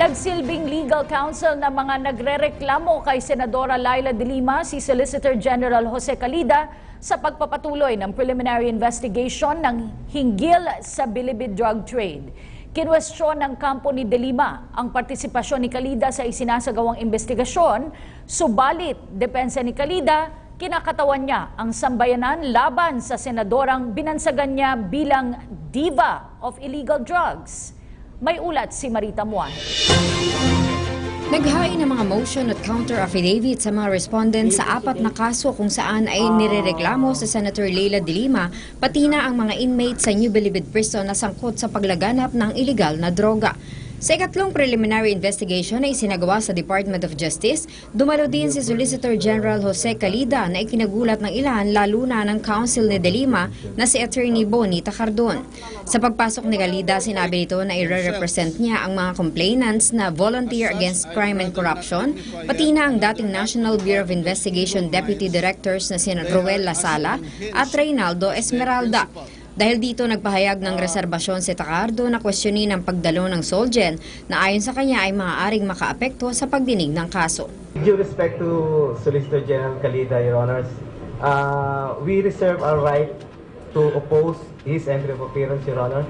Nagsilbing legal counsel ng mga nagrereklamo kay Senadora Laila de Lima si Solicitor General Jose Calida sa pagpapatuloy ng preliminary investigation ng hinggil sa bilibid drug trade. Kinwestiyon ng kampo ni de Lima ang partisipasyon ni Calida sa isinasagawang investigasyon, subalit depensa ni Calida, kinakatawan niya ang sambayanan laban sa senadorang binansagan niya bilang diva of illegal drugs. May ulat si Marita Muahe. Naghain ng mga motion at counter affidavit sa mga respondents sa 4 na kaso kung saan ay nirereklamo sa Senator Laila de Lima, pati na ang mga inmates sa New Bilibid Prison na sangkot sa paglaganap ng iligal na droga. Sa ikatlong preliminary investigation na isinagawa sa Department of Justice, dumalo din si Solicitor General Jose Calida na ikinagulat ng ilan lalo na ng counsel ni de Lima na si Attorney Bonita Cardon. Sa pagpasok ni Calida, sinabi nito na i-represent niya ang mga complainants na Volunteer Against Crime and Corruption, pati na ang dating National Bureau of Investigation Deputy Directors na sina Roel Lasala at Reynaldo Esmeralda. Dahil dito nagpahayag ng reserbasyon si Tacardo na kwestiyonin ang pagdalo ng Solgen na ayon sa kanya ay maaaring makaapekto sa pagdinig ng kaso. With due respect to Solicitor General Calida, Your Honors, we reserve our right to oppose his entry of appearance, Your Honor.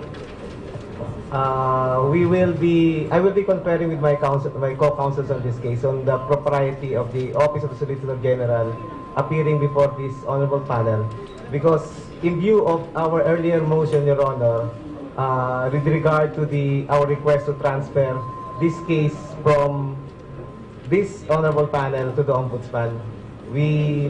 I will be conferring with my co-counsels on this case on the propriety of the Office of the Solicitor General appearing before this honorable panel, because in view of our earlier motion, Your Honor, with regard to our request to transfer this case from this honorable panel to the Ombudsman, we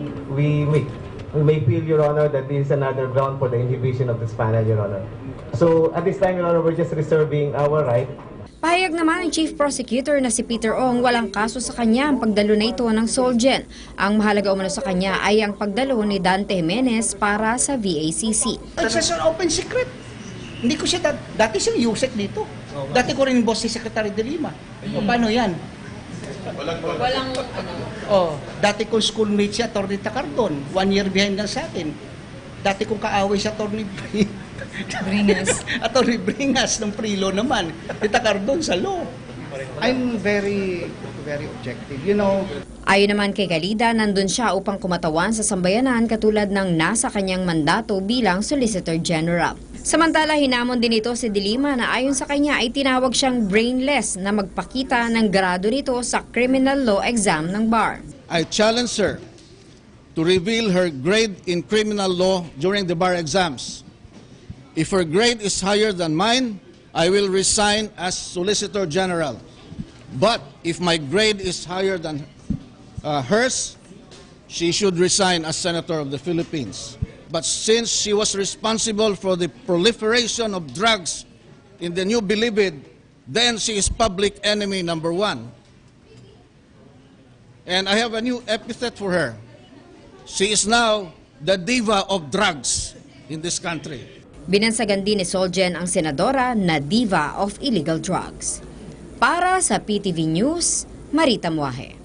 may feel, Your Honor, that this is another ground for the inhibition of this panel, Your Honor. So at this time, Your Honor, we're just reserving our right. Pahayag naman ng Chief Prosecutor na si Peter Ong walang kaso sa kanya ang pagdalo na ito ng Solgen. Ang mahalaga umano sa kanya ay ang pagdalo ni Dante Jimenez para sa VACC. It's an open secret. Hindi ko siya, dati siyang USEC dito. Dati ko rin boss si Secretary de Lima. O paano yan? Walang Dati kong schoolmate si Atty. Tacardon. 1 year behind lang sa akin. Dati kong kaaway si Atty. Bringas. Atty. Bringas ng Prilo naman. Si Tacardon sa law. I'm very objective. You know, Ayon naman kay Calida, nandun siya upang kumatawan sa sambayanan katulad ng nasa kanyang mandato bilang Solicitor General. Samantala, hinamon din ito si de Lima na ayon sa kanya ay tinawag siyang brainless na magpakita ng grado nito sa criminal law exam ng bar. I challenge her to reveal her grade in criminal law during the bar exams. If her grade is higher than mine, I will resign as Solicitor General. But if my grade is higher than hers, she should resign as Senator of the Philippines. But since she was responsible for the proliferation of drugs in the New Bilibid, then she is public enemy number 1. And I have a new epithet for her. She is now the diva of drugs in this country. Binansagan din ni Solgen ang senadora na diva of illegal drugs. Para sa PTV News, Marita Muahe.